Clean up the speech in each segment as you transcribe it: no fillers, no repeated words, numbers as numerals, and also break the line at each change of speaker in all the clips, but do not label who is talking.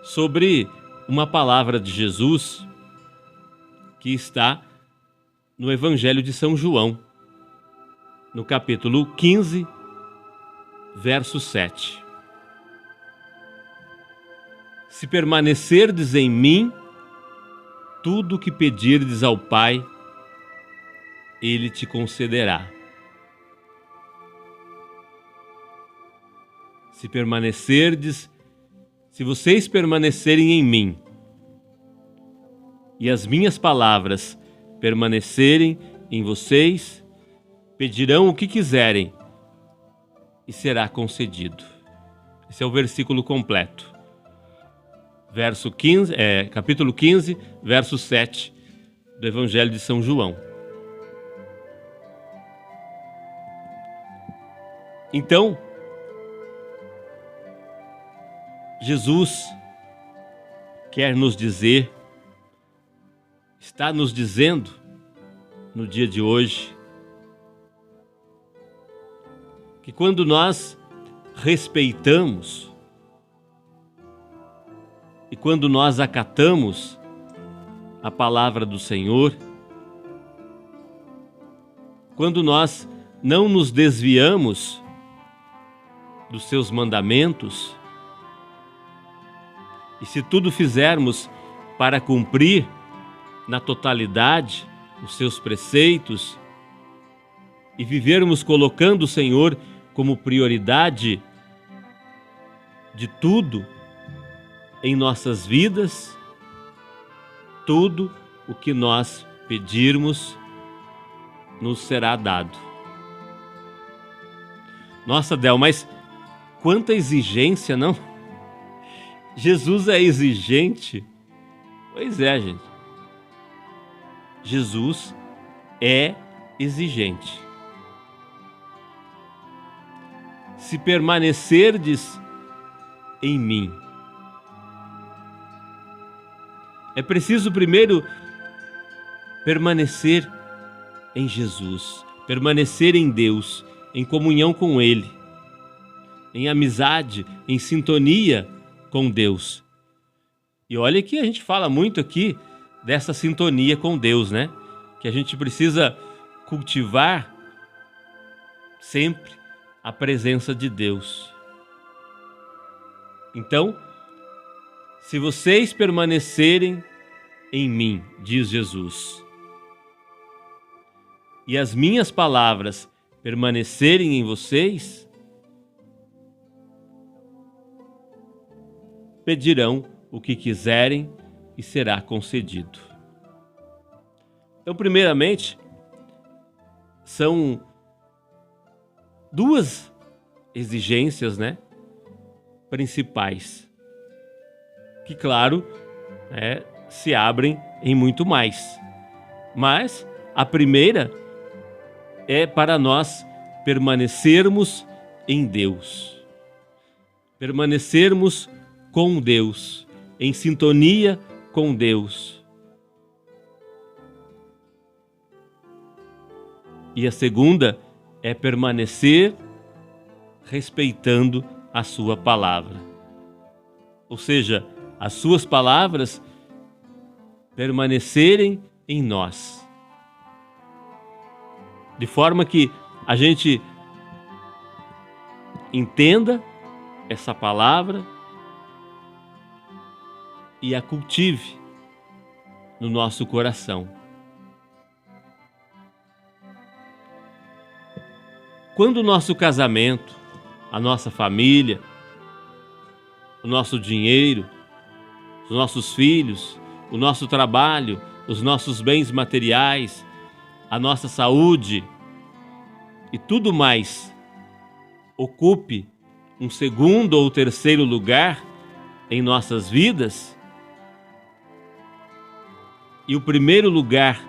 sobre uma palavra de Jesus que está no Evangelho de São João, no capítulo 15, verso 7. Se permanecerdes em mim, tudo o que pedirdes ao Pai, Ele te concederá. Se vocês permanecerem em mim e as minhas palavras permanecerem em vocês, pedirão o que quiserem e será concedido. Esse é o versículo completo. Capítulo 15, verso 7 do Evangelho de São João. Então, Jesus quer nos dizer, está nos dizendo no dia de hoje, que quando nós respeitamos e quando nós acatamos a palavra do Senhor, quando nós não nos desviamos dos seus mandamentos, e se tudo fizermos para cumprir na totalidade os seus preceitos e vivermos colocando o Senhor como prioridade de tudo em nossas vidas, tudo o que nós pedirmos nos será dado. Nossa, Del, mas quanta exigência, não? Jesus é exigente? Pois é, gente. Jesus é exigente. Se permanecerdes em mim. É preciso primeiro permanecer em Jesus, permanecer em Deus, em comunhão com Ele, em amizade, em sintonia com Deus. E olha que a gente fala muito aqui dessa sintonia com Deus, né? Que a gente precisa cultivar sempre a presença de Deus. Então, se vocês permanecerem em mim, diz Jesus, e as minhas palavras permanecerem em vocês, pedirão o que quiserem e será concedido. Então, primeiramente, são duas exigências, né, principais, que, claro, se abrem em muito mais. Mas a primeira é para nós permanecermos em Deus, permanecermos com Deus, em sintonia com Deus. E a segunda é permanecer respeitando a sua palavra. Ou seja, as suas palavras permanecerem em nós. De forma que a gente entenda essa palavra e a cultive no nosso coração. Quando o nosso casamento, a nossa família, o nosso dinheiro, os nossos filhos, o nosso trabalho, os nossos bens materiais, a nossa saúde e tudo mais ocupe um segundo ou terceiro lugar em nossas vidas, e o primeiro lugar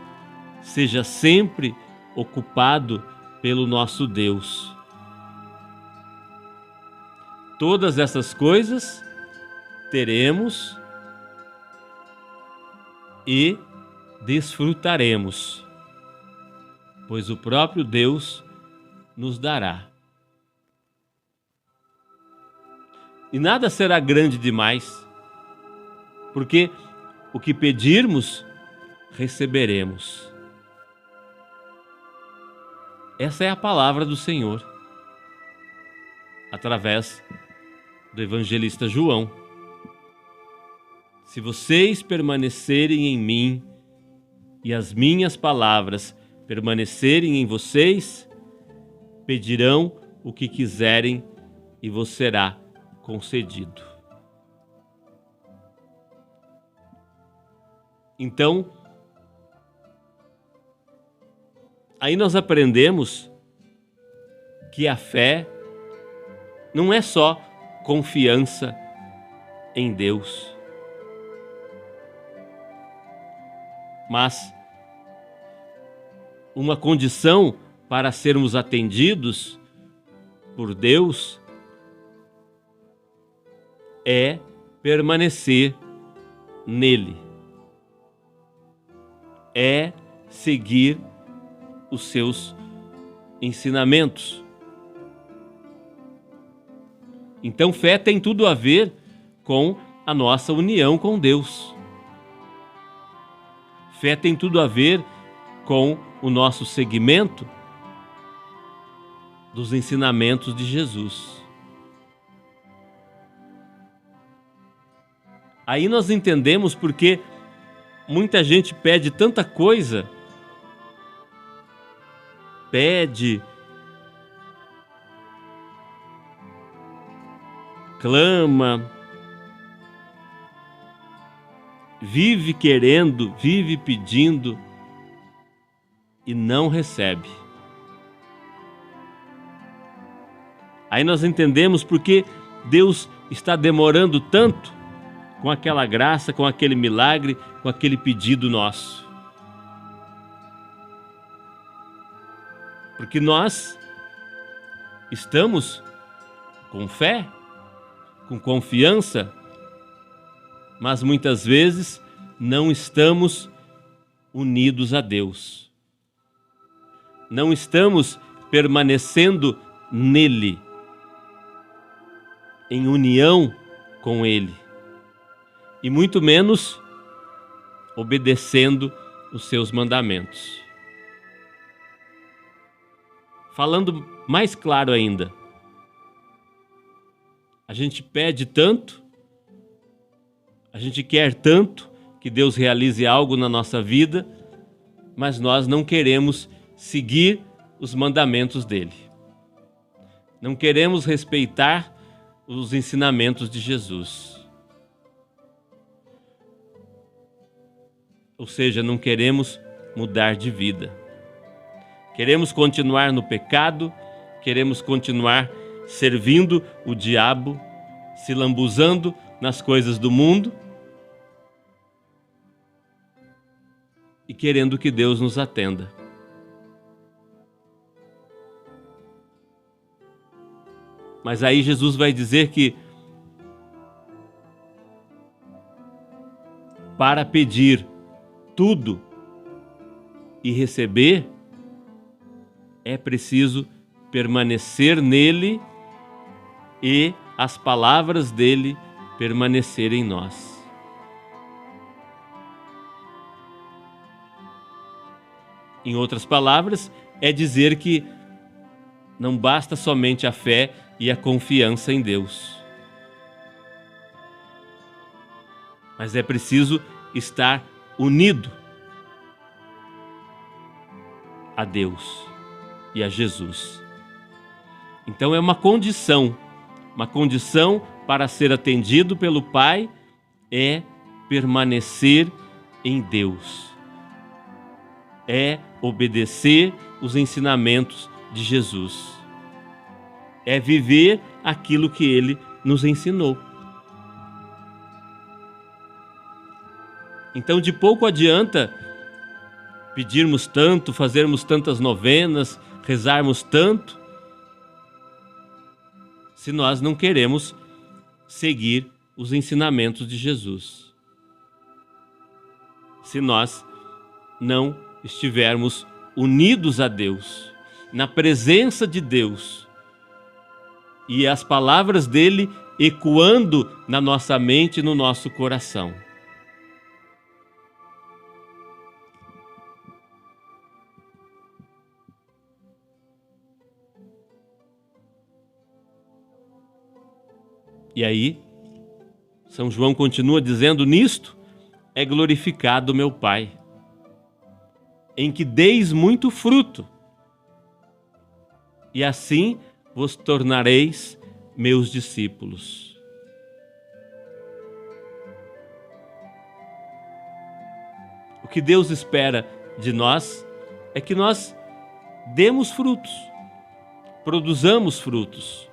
seja sempre ocupado pelo nosso Deus. Todas essas coisas teremos e desfrutaremos, pois o próprio Deus nos dará. E nada será grande demais porque o que pedirmos, receberemos. Essa é a palavra do Senhor, através do evangelista João. Se vocês permanecerem em mim e as minhas palavras permanecerem em vocês, pedirão o que quiserem e vos será concedido. Então, aí nós aprendemos que a fé não é só confiança em Deus, mas uma condição para sermos atendidos por Deus é permanecer nele, é seguir os seus ensinamentos. Então, fé tem tudo a ver com a nossa união com Deus. Fé tem tudo a ver com o nosso seguimento dos ensinamentos de Jesus. Aí nós entendemos porque muita gente pede tanta coisa, pede, clama, vive querendo, vive pedindo e não recebe. Aí nós entendemos porque Deus está demorando tanto com aquela graça, com aquele milagre, com aquele pedido nosso. Porque nós estamos com fé, com confiança, mas muitas vezes não estamos unidos a Deus. Não estamos permanecendo nele, em união com ele, e muito menos obedecendo os seus mandamentos. Falando mais claro ainda, a gente pede tanto, a gente quer tanto que Deus realize algo na nossa vida, mas nós não queremos seguir os mandamentos dele. Não queremos respeitar os ensinamentos de Jesus. Ou seja, não queremos mudar de vida. Queremos continuar no pecado, queremos continuar servindo o diabo, se lambuzando nas coisas do mundo e querendo que Deus nos atenda. Mas aí Jesus vai dizer que para pedir tudo e receber, é preciso permanecer nele e as palavras dele permanecerem em nós. Em outras palavras, é dizer que não basta somente a fé e a confiança em Deus, mas é preciso estar unido a Deus e a Jesus. Então é uma condição para ser atendido pelo Pai é permanecer em Deus, é obedecer os ensinamentos de Jesus, é viver aquilo que Ele nos ensinou. Então de pouco adianta pedirmos tanto, fazermos tantas novenas, rezarmos tanto, se nós não queremos seguir os ensinamentos de Jesus. Se nós não estivermos unidos a Deus, na presença de Deus, e as palavras dele ecoando na nossa mente e no nosso coração. E aí, São João continua dizendo: nisto é glorificado meu Pai, em que deis muito fruto, e assim vos tornareis meus discípulos. O que Deus espera de nós é que nós demos frutos, produzamos frutos.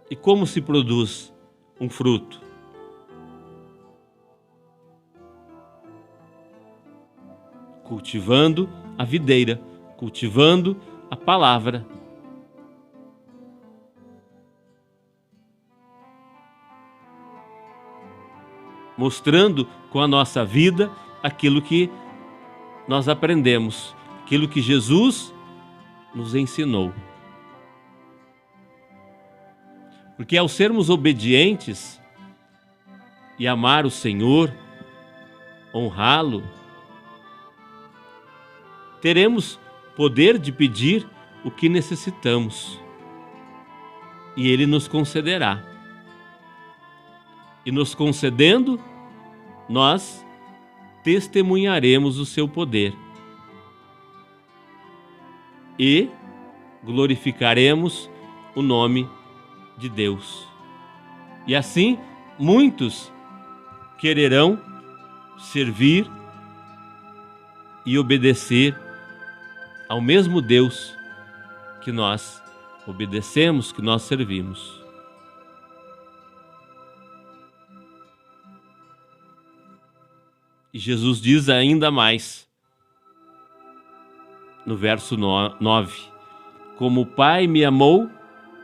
E como se produz um fruto? Cultivando a videira, cultivando a palavra. Mostrando com a nossa vida aquilo que nós aprendemos, aquilo que Jesus nos ensinou. Porque ao sermos obedientes e amar o Senhor, honrá-lo, teremos poder de pedir o que necessitamos e Ele nos concederá. E nos concedendo, nós testemunharemos o seu poder e glorificaremos o nome de Deus. E assim, muitos quererão servir e obedecer ao mesmo Deus que nós obedecemos, que nós servimos. E Jesus diz ainda mais, no verso 9: como o Pai me amou,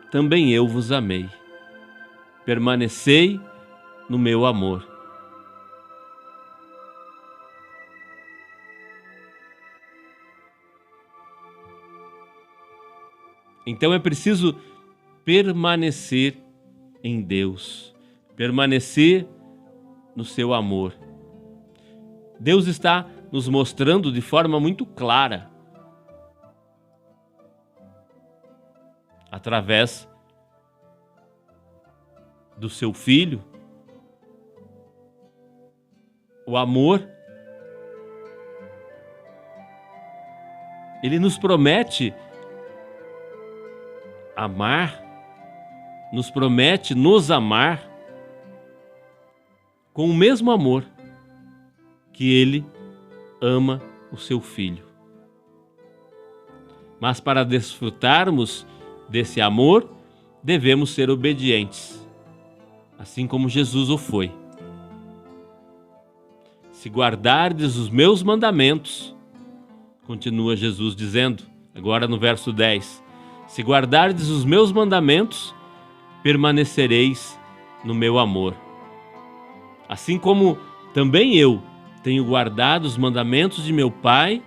também eu vos amei. Permanecei no meu amor. Então é preciso permanecer em Deus, permanecer no seu amor. Deus está nos mostrando de forma muito clara, através do seu Filho, o amor. Ele nos promete amar, nos promete nos amar com o mesmo amor que Ele ama o seu Filho. Mas para desfrutarmos desse amor, devemos ser obedientes, assim como Jesus o foi. Se guardardes os meus mandamentos, continua Jesus dizendo, agora no verso 10, se guardardes os meus mandamentos, permanecereis no meu amor. Assim como também eu tenho guardado os mandamentos de meu Pai,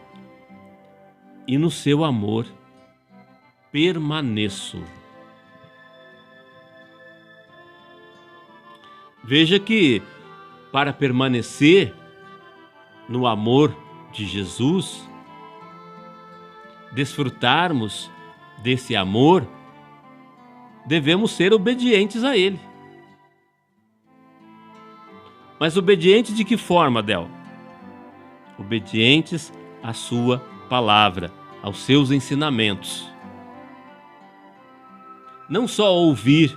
e no seu amor permaneço. Veja que para permanecer no amor de Jesus, desfrutarmos desse amor, devemos ser obedientes a Ele. Mas obedientes de que forma, Del? Obedientes à sua palavra, aos seus ensinamentos. Não só ouvir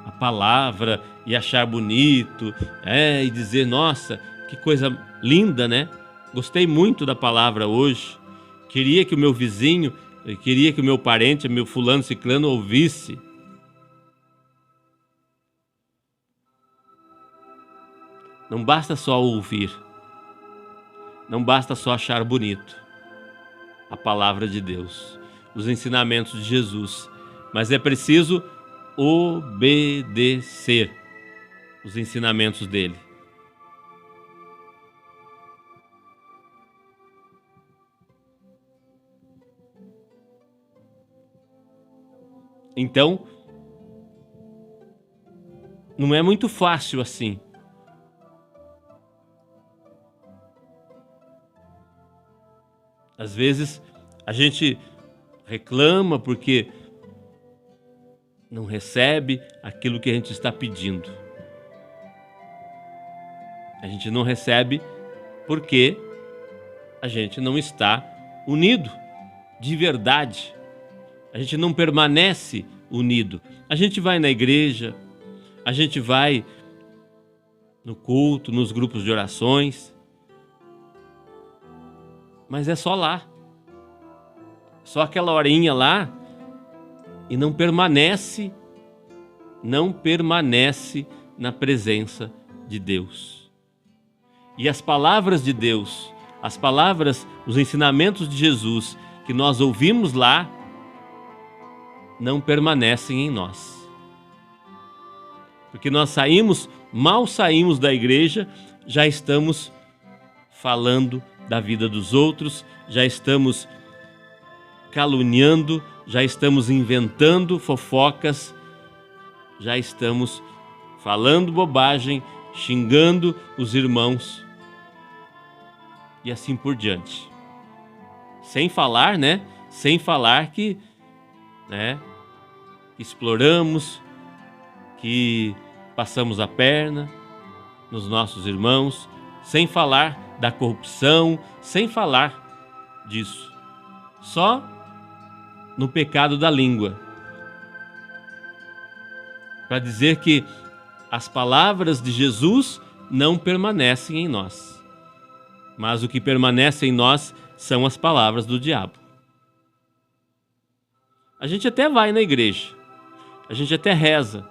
a palavra e achar bonito, e dizer, nossa, que coisa linda, né? Gostei muito da palavra hoje. Queria que o meu vizinho, queria que o meu parente, meu fulano, ciclano ouvisse. Não basta só ouvir. Não basta só achar bonito a palavra de Deus, os ensinamentos de Jesus, mas é preciso obedecer os ensinamentos dele. Então, não é muito fácil assim. Às vezes, A gente reclama porque não recebe aquilo que a gente está pedindo. A gente não recebe porque a gente não está unido de verdade. A gente não permanece unido. A gente vai na igreja, a gente vai no culto, nos grupos de orações, mas é só lá. Só aquela horinha lá e não permanece na presença de Deus. E as palavras de Deus, as palavras, os ensinamentos de Jesus que nós ouvimos lá, não permanecem em nós. Porque nós mal saímos da igreja, já estamos falando da vida dos outros, já estamos caluniando, já estamos inventando fofocas, já estamos falando bobagem, xingando os irmãos e assim por diante. Sem falar, Sem falar que, que exploramos, que passamos a perna nos nossos irmãos, sem falar da corrupção, sem falar disso. Só no pecado da língua. Para dizer que as palavras de Jesus não permanecem em nós. Mas o que permanece em nós são as palavras do diabo. A gente até vai na igreja, a gente até reza,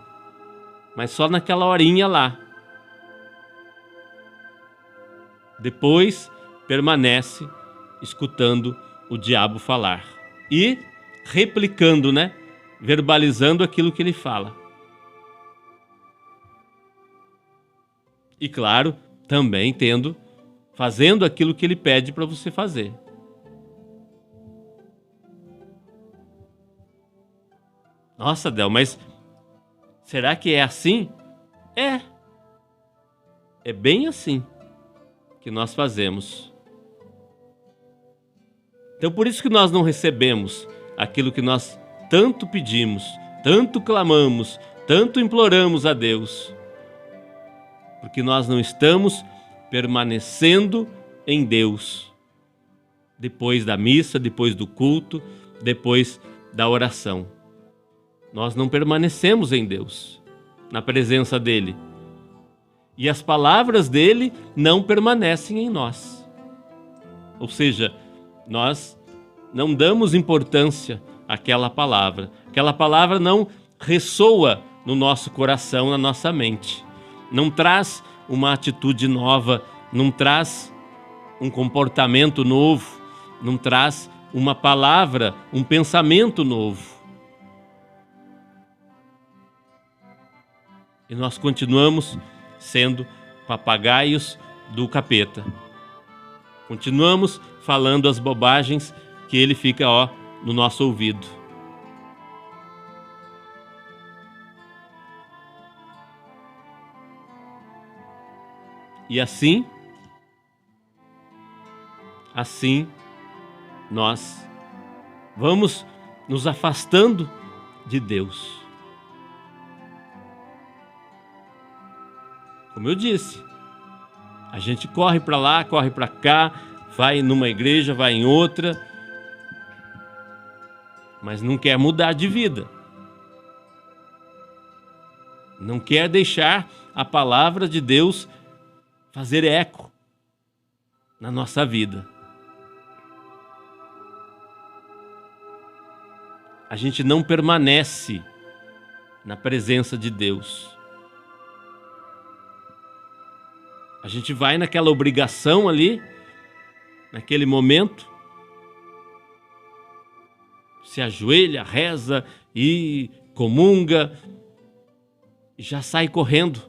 mas só naquela horinha lá. Depois permanece escutando o diabo falar e replicando, verbalizando aquilo que ele fala. E claro, também fazendo aquilo que ele pede para você fazer. Nossa, Del, mas será que é assim? É bem assim que nós fazemos. Então por isso que nós não recebemos aquilo que nós tanto pedimos, tanto clamamos, tanto imploramos a Deus. Porque nós não estamos permanecendo em Deus. Depois da missa, depois do culto, depois da oração. Nós não permanecemos em Deus, na presença dEle. E as palavras dEle não permanecem em nós. Ou seja, nós não damos importância àquela palavra. Aquela palavra não ressoa no nosso coração, na nossa mente. Não traz uma atitude nova, não traz um comportamento novo, não traz uma palavra, um pensamento novo. E nós continuamos sendo papagaios do capeta. Continuamos falando as bobagens que ele fica no nosso ouvido. E assim nós vamos nos afastando de Deus. Como eu disse, a gente corre para lá, corre para cá, vai numa igreja, vai em outra, mas não quer mudar de vida. Não quer deixar a palavra de Deus fazer eco na nossa vida. A gente não permanece na presença de Deus. A gente vai naquela obrigação ali, naquele momento, se ajoelha, reza e comunga e já sai correndo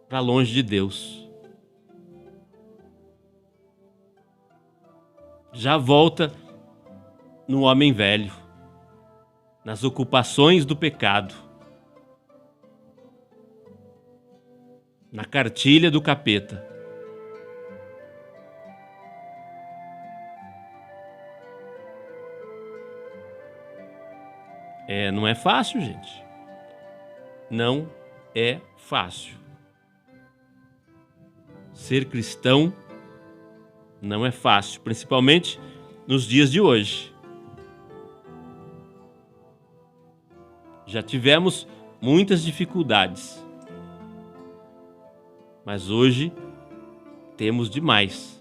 para longe de Deus. Já volta no homem velho, nas ocupações do pecado, na cartilha do capeta. Não é fácil, gente. Não é fácil. Ser cristão não é fácil, principalmente nos dias de hoje. Já tivemos muitas dificuldades, mas hoje temos demais.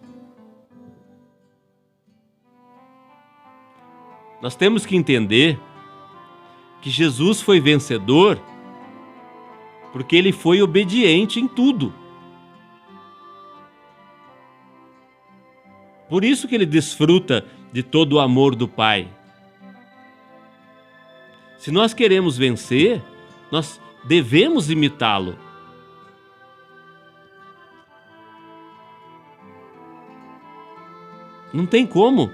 Nós temos que entender que Jesus foi vencedor porque ele foi obediente em tudo. Por isso que ele desfruta de todo o amor do Pai. Se nós queremos vencer, nós devemos imitá-lo. Não tem como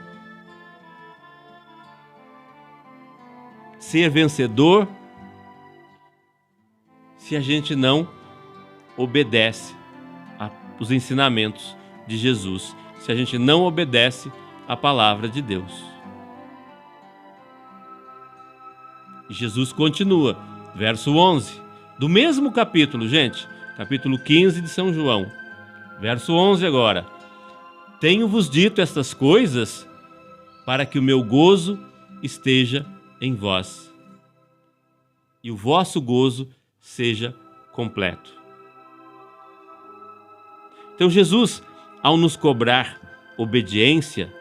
ser vencedor se a gente não obedece aos ensinamentos de Jesus, se a gente não obedece à palavra de Deus. E Jesus continua, verso 11, do mesmo capítulo, gente, capítulo 15 de São João, verso 11 agora. Tenho-vos dito estas coisas para que o meu gozo esteja em vós e o vosso gozo seja completo. Então Jesus, ao nos cobrar obediência,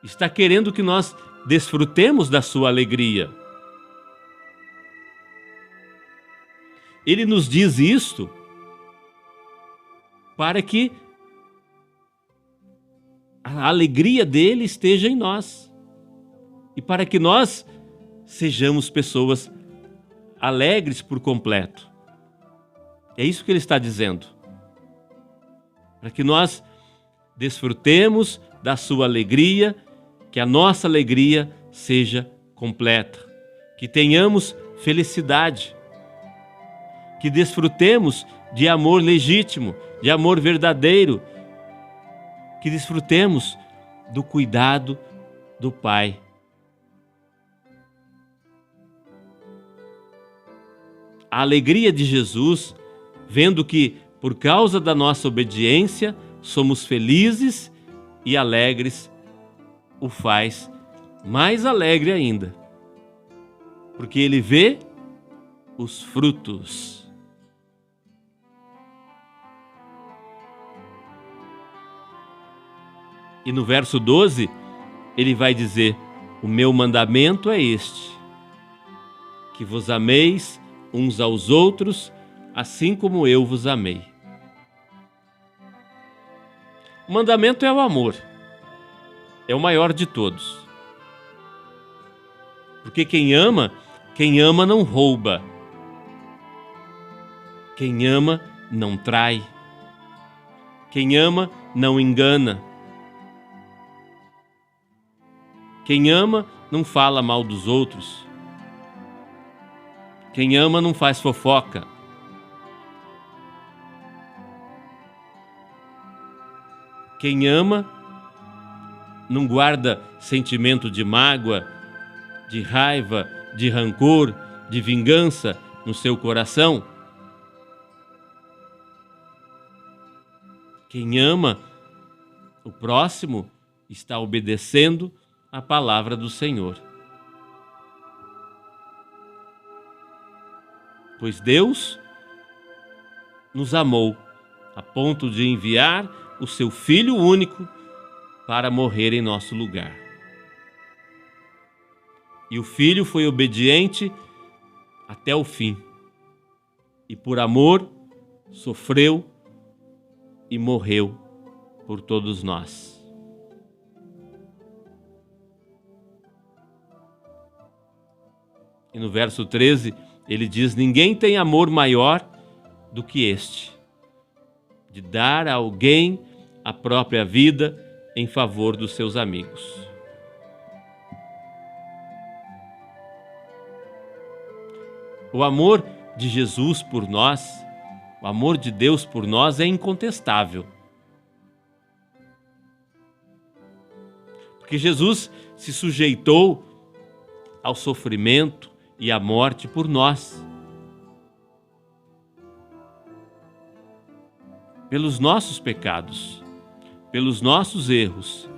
está querendo que nós desfrutemos da sua alegria. Ele nos diz isto para que a alegria dele esteja em nós e para que nós sejamos pessoas alegres por completo. É isso que ele está dizendo. Para que nós desfrutemos da sua alegria, que a nossa alegria seja completa, que tenhamos felicidade, que desfrutemos de amor legítimo, de amor verdadeiro, que desfrutemos do cuidado do Pai. A alegria de Jesus, vendo que, por causa da nossa obediência, somos felizes e alegres, o faz mais alegre ainda, porque ele vê os frutos. E no verso 12, ele vai dizer: o meu mandamento é este, que vos ameis uns aos outros, assim como eu vos amei. O mandamento é o amor, é o maior de todos. Porque quem ama não rouba. Quem ama não trai. Quem ama não engana. Quem ama não fala mal dos outros. Quem ama não faz fofoca. Quem ama não guarda sentimento de mágoa, de raiva, de rancor, de vingança no seu coração. Quem ama o próximo está obedecendo a palavra do Senhor. Pois Deus nos amou a ponto de enviar o seu Filho único para morrer em nosso lugar. E o Filho foi obediente até o fim. E por amor sofreu e morreu por todos nós. E no verso 13, ele diz: ninguém tem amor maior do que este, de dar a alguém a própria vida em favor dos seus amigos. O amor de Jesus por nós, o amor de Deus por nós é incontestável. Porque Jesus se sujeitou ao sofrimento e à morte por nós, pelos nossos pecados, pelos nossos erros,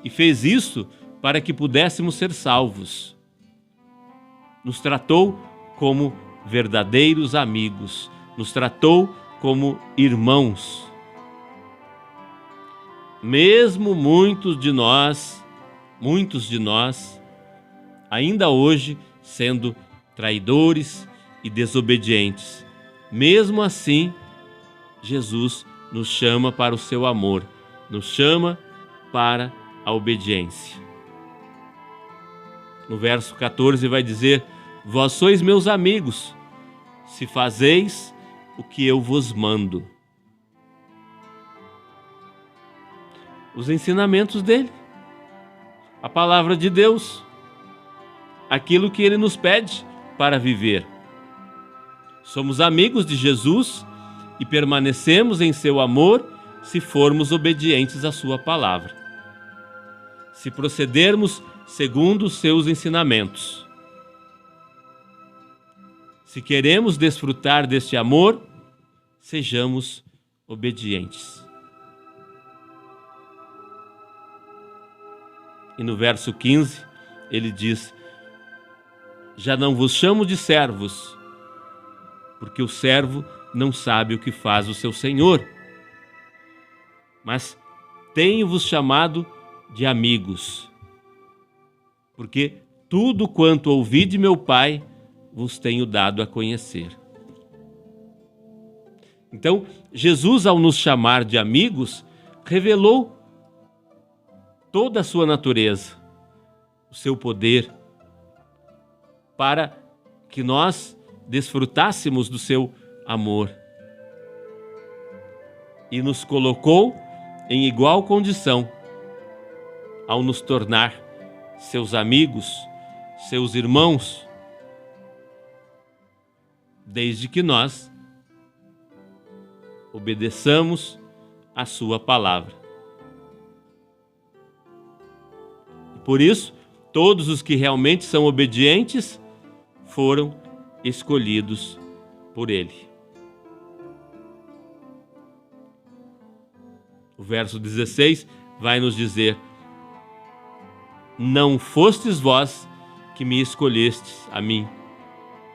e fez isso para que pudéssemos ser salvos. Nos tratou como verdadeiros amigos, nos tratou como irmãos. Mesmo muitos de nós, ainda hoje sendo traidores e desobedientes, mesmo assim, Jesus nos chama para o seu amor, nos chama para a obediência. No verso 14 vai dizer: vós sois meus amigos, se fazeis o que eu vos mando. Os ensinamentos dele, a palavra de Deus, aquilo que ele nos pede para viver. Somos amigos de Jesus e permanecemos em seu amor se formos obedientes à sua palavra, se procedermos segundo os seus ensinamentos. Se queremos desfrutar deste amor, sejamos obedientes. E no verso 15, ele diz: já não vos chamo de servos, porque o servo não sabe o que faz o seu senhor, mas tenho-vos chamado de amigos, porque tudo quanto ouvi de meu Pai vos tenho dado a conhecer. Então, Jesus, ao nos chamar de amigos, revelou toda a sua natureza, o seu poder, para que nós desfrutássemos do seu amor. E nos colocou em igual condição ao nos tornar seus amigos, seus irmãos, desde que nós obedeçamos a sua palavra. Por isso, todos os que realmente são obedientes foram escolhidos por ele. O verso 16 vai nos dizer: não fostes vós que me escolhestes a mim.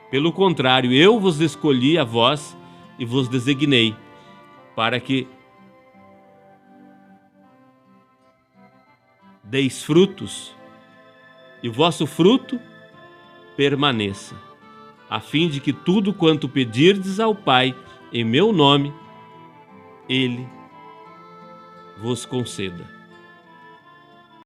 Pelo contrário, eu vos escolhi a vós e vos designei, para que deis frutos, e o vosso fruto permaneça, a fim de que tudo quanto pedirdes ao Pai em meu nome, Ele vos conceda.